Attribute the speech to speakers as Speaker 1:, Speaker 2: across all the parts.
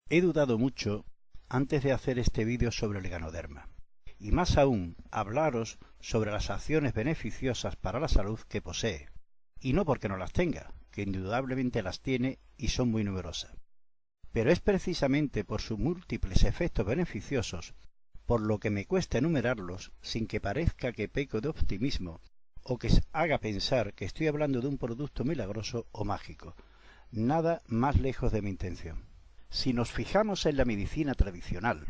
Speaker 1: He dudado mucho antes de hacer este vídeo sobre el ganoderma, y más aún hablaros sobre las acciones beneficiosas para la salud que posee, y no porque no las tenga, que indudablemente las tiene y son muy numerosas. Pero es precisamente por sus múltiples efectos beneficiosos por lo que me cuesta enumerarlos sin que parezca que peco de optimismo o que haga pensar que estoy hablando de un producto milagroso o mágico. Nada más lejos de mi intención. Si nos fijamos en la medicina tradicional,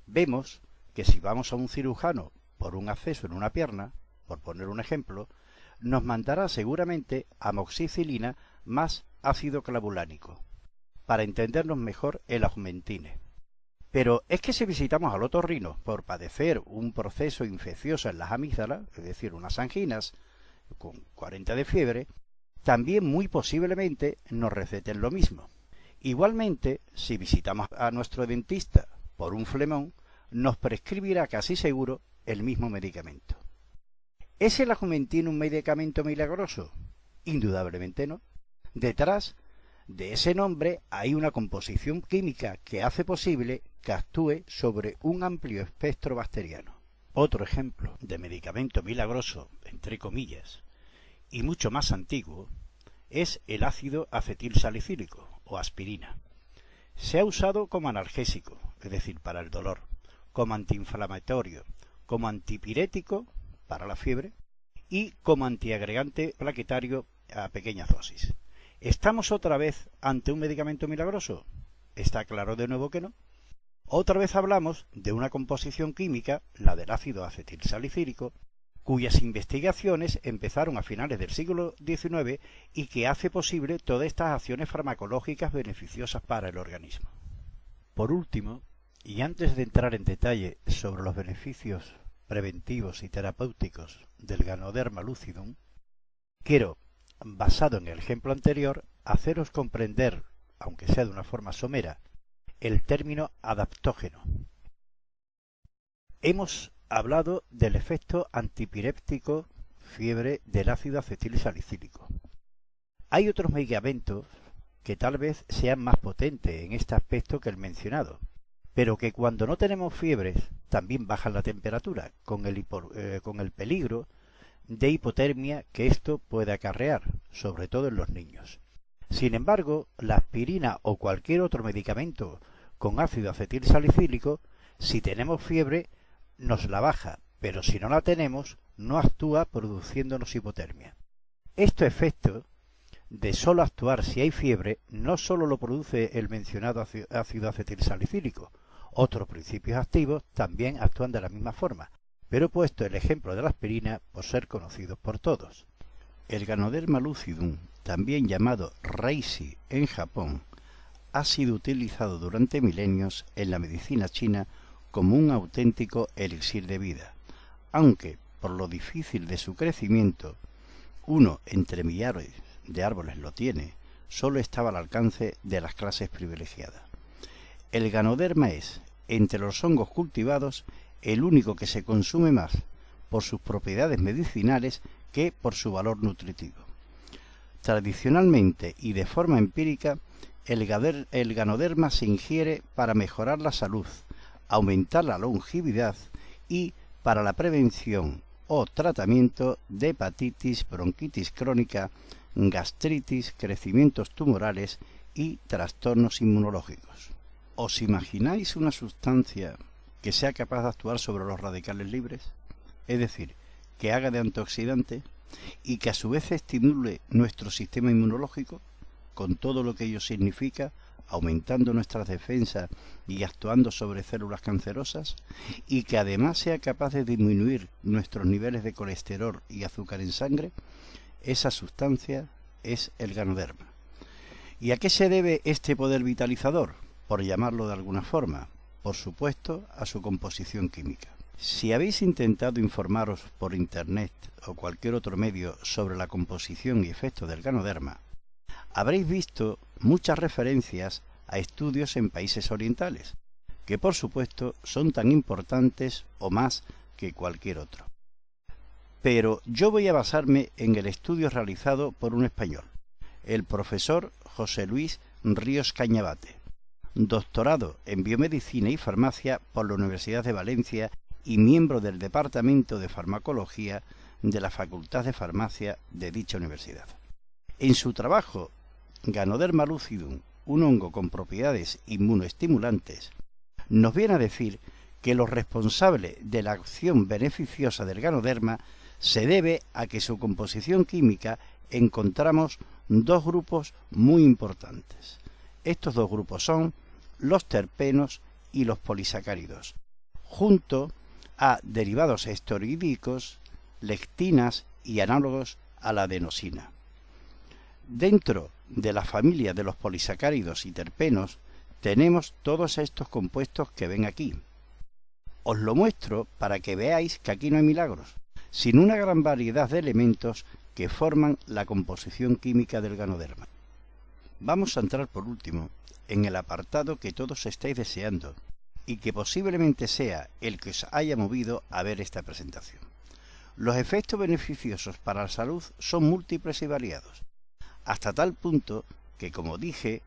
Speaker 1: vemos que si vamos a un cirujano por un absceso en una pierna, por poner un ejemplo, nos mandará seguramente amoxicilina más ácido clavulánico, para entendernos mejor el augmentine. Pero es que si visitamos al otorrino por padecer un proceso infeccioso en las amígdalas, es decir, unas anginas, con 40 de fiebre, también muy posiblemente nos receten lo mismo. Igualmente, si visitamos a nuestro dentista por un flemón, nos prescribirá casi seguro el mismo medicamento. ¿Es el augmentin un medicamento milagroso? Indudablemente no. Detrás de ese nombre hay una composición química que hace posible que actúe sobre un amplio espectro bacteriano. Otro ejemplo de medicamento milagroso, entre comillas, y mucho más antiguo, es el ácido acetilsalicílico o aspirina. Se ha usado como analgésico, es decir, para el dolor, como antiinflamatorio, como antipirético para la fiebre y como antiagregante plaquetario a pequeñas dosis. ¿Estamos otra vez ante un medicamento milagroso? Está claro de nuevo que no. Otra vez hablamos de una composición química, la del ácido acetilsalicílico, cuyas investigaciones empezaron a finales del siglo XIX y que hace posible todas estas acciones farmacológicas beneficiosas para el organismo. Por último, y antes de entrar en detalle sobre los beneficios preventivos y terapéuticos del Ganoderma lucidum, quiero, basado en el ejemplo anterior, haceros comprender, aunque sea de una forma somera, el término adaptógeno. Hemos hablado del efecto antipiréptico fiebre del ácido acetilsalicílico. Hay otros medicamentos que tal vez sean más potentes en este aspecto que el mencionado, pero que cuando no tenemos fiebres también bajan la temperatura, con el peligro de hipotermia que esto puede acarrear, sobre todo en los niños. Sin embargo, la aspirina o cualquier otro medicamento con ácido acetilsalicílico, si tenemos fiebre, nos la baja, pero si no la tenemos, no actúa produciéndonos hipotermia. Este efecto de solo actuar si hay fiebre no solo lo produce el mencionado ácido acetilsalicílico, otros principios activos también actúan de la misma forma, pero he puesto el ejemplo de la aspirina por ser conocido por todos. El Ganoderma lucidum, también llamado Reishi en Japón, ha sido utilizado durante milenios en la medicina china como un auténtico elixir de vida, aunque, por lo difícil de su crecimiento, uno entre millares de árboles lo tiene, solo estaba al alcance de las clases privilegiadas. El Ganoderma es, entre los hongos cultivados, el único que se consume más por sus propiedades medicinales que por su valor nutritivo. Tradicionalmente y de forma empírica, el Ganoderma se ingiere para mejorar la salud, aumentar la longevidad y para la prevención o tratamiento de hepatitis, bronquitis crónica, gastritis, crecimientos tumorales y trastornos inmunológicos. ¿Os imagináis una sustancia que sea capaz de actuar sobre los radicales libres? Es decir, que haga de antioxidante y que a su vez estimule nuestro sistema inmunológico, con todo lo que ello significa, aumentando nuestras defensas y actuando sobre células cancerosas, y que además sea capaz de disminuir nuestros niveles de colesterol y azúcar en sangre. Esa sustancia es el Ganoderma. ¿Y a qué se debe este poder vitalizador? Por llamarlo de alguna forma, por supuesto, a su composición química. Si habéis intentado informaros por internet o cualquier otro medio sobre la composición y efectos del Ganoderma, habréis visto muchas referencias a estudios en países orientales, que por supuesto son tan importantes o más que cualquier otro. Pero yo voy a basarme en el estudio realizado por un español, el profesor José Luis Ríos Cañabate, doctorado en Biomedicina y Farmacia por la Universidad de Valencia y miembro del Departamento de Farmacología de la Facultad de Farmacia de dicha universidad. En su trabajo Ganoderma lucidum, un hongo con propiedades inmunoestimulantes, nos viene a decir que lo responsable de la acción beneficiosa del ganoderma se debe a que su composición química encontramos dos grupos muy importantes. Estos dos grupos son los terpenos y los polisacáridos, junto a derivados esteroidicos, lectinas y análogos a la adenosina. Dentro de la familia de los polisacáridos y terpenos tenemos todos estos compuestos que ven aquí. Os lo muestro para que veáis que aquí no hay milagros, sino una gran variedad de elementos que forman la composición química del ganoderma. Vamos a entrar por último en el apartado que todos estáis deseando y que posiblemente sea el que os haya movido a ver esta presentación. Los efectos beneficiosos para la salud son múltiples y variados, hasta tal punto que, como dije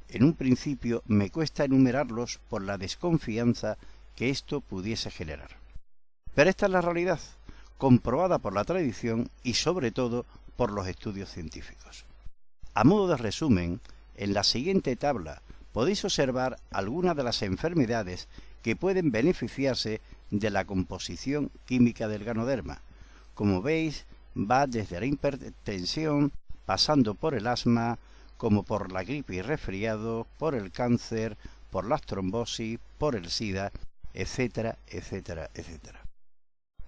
Speaker 1: en un principio, me cuesta enumerarlos por la desconfianza que esto pudiese generar. Pero esta es la realidad, comprobada por la tradición y sobre todo por los estudios científicos. A modo de resumen, en la siguiente tabla podéis observar algunas de las enfermedades que pueden beneficiarse de la composición química del ganoderma. Como veis, va desde la hipertensión, pasando por el asma, como por la gripe y resfriado, por el cáncer, por las trombosis, por el SIDA, etcétera, etcétera, etcétera.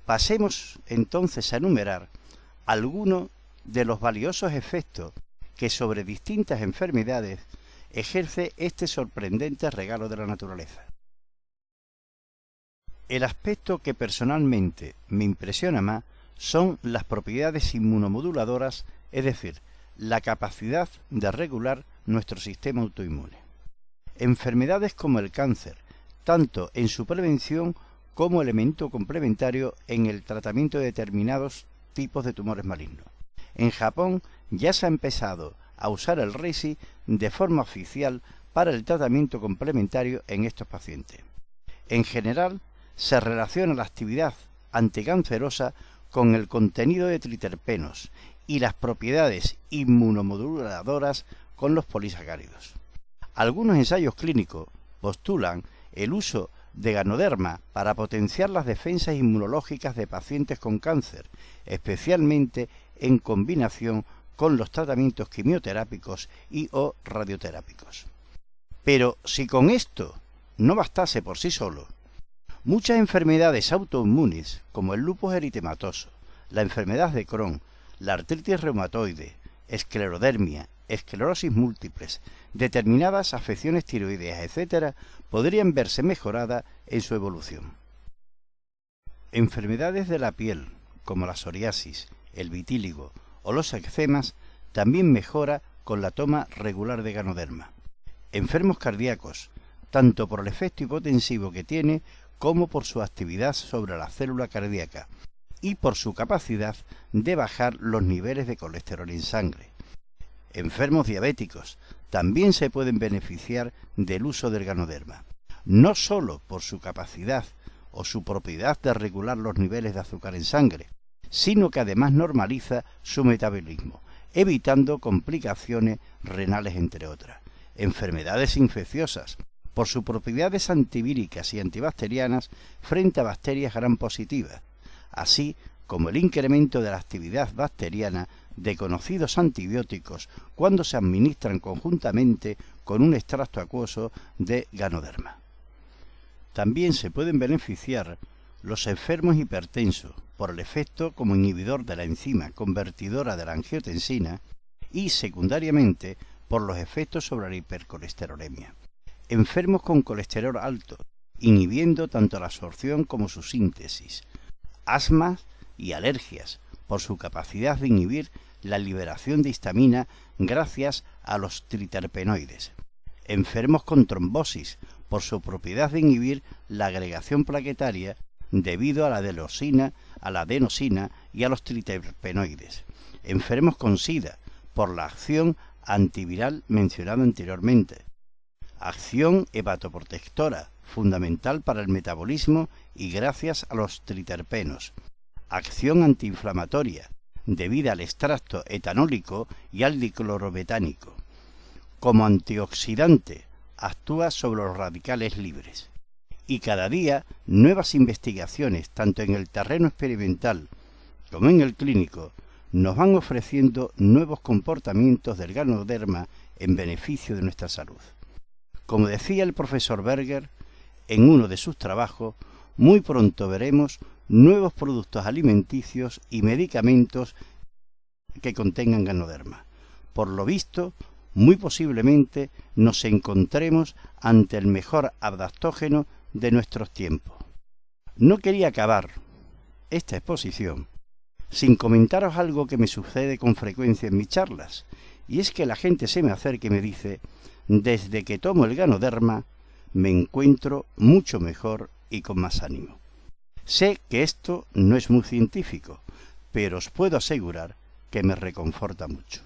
Speaker 1: Pasemos entonces a enumerar algunos de los valiosos efectos que sobre distintas enfermedades ejerce este sorprendente regalo de la naturaleza. El aspecto que personalmente me impresiona más son las propiedades inmunomoduladoras, es decir, la capacidad de regular nuestro sistema autoinmune. Enfermedades como el cáncer, tanto en su prevención como elemento complementario en el tratamiento de determinados tipos de tumores malignos. En Japón ya se ha empezado a usar el Reishi de forma oficial para el tratamiento complementario en estos pacientes. En general, se relaciona la actividad anticancerosa con el contenido de triterpenos y las propiedades inmunomoduladoras con los polisacáridos. Algunos ensayos clínicos postulan el uso de ganoderma para potenciar las defensas inmunológicas de pacientes con cáncer, especialmente en combinación con los tratamientos quimioterápicos y o radioterápicos. Pero si con esto no bastase por sí solo, muchas enfermedades autoinmunes, como el lupus eritematoso, la enfermedad de Crohn, la artritis reumatoide, esclerodermia, esclerosis múltiples, determinadas afecciones tiroideas, etc., podrían verse mejoradas en su evolución. Enfermedades de la piel, como la psoriasis, el vitíligo o los eczemas, también mejora con la toma regular de ganoderma. Enfermos cardíacos, tanto por el efecto hipotensivo que tiene como por su actividad sobre la célula cardíaca y por su capacidad de bajar los niveles de colesterol en sangre. Enfermos diabéticos también se pueden beneficiar del uso del ganoderma, no sólo por su capacidad o su propiedad de regular los niveles de azúcar en sangre, sino que además normaliza su metabolismo, evitando complicaciones renales, entre otras. Enfermedades infecciosas, por sus propiedades antivíricas y antibacterianas frente a bacterias gram positivas, así como el incremento de la actividad bacteriana de conocidos antibióticos cuando se administran conjuntamente con un extracto acuoso de ganoderma. También se pueden beneficiar los enfermos hipertensos por el efecto como inhibidor de la enzima convertidora de la angiotensina y secundariamente por los efectos sobre la hipercolesterolemia. Enfermos con colesterol alto, inhibiendo tanto la absorción como su síntesis. Asmas y alergias, por su capacidad de inhibir la liberación de histamina gracias a los triterpenoides. Enfermos con trombosis, por su propiedad de inhibir la agregación plaquetaria debido a la adenosina y a los triterpenoides. Enfermos con SIDA, por la acción antiviral mencionada anteriormente. acción hepatoprotectora, fundamental para el metabolismo y gracias a los triterpenos, acción antiinflamatoria, debida al extracto etanólico y al diclorometánico. Como antioxidante, actúa sobre los radicales libres. Y cada día nuevas investigaciones, tanto en el terreno experimental como en el clínico, nos van ofreciendo nuevos comportamientos del Ganoderma en beneficio de nuestra salud. Como decía el profesor Berger en uno de sus trabajos, muy pronto veremos nuevos productos alimenticios y medicamentos que contengan Ganoderma. Por lo visto, muy posiblemente nos encontremos ante el mejor adaptógeno de nuestros tiempos. No quería acabar esta exposición sin comentaros algo que me sucede con frecuencia en mis charlas, y es que la gente se me acerca y me dice: desde que tomo el Ganoderma me encuentro mucho mejor y con más ánimo. Sé que esto no es muy científico, pero os puedo asegurar que me reconforta mucho.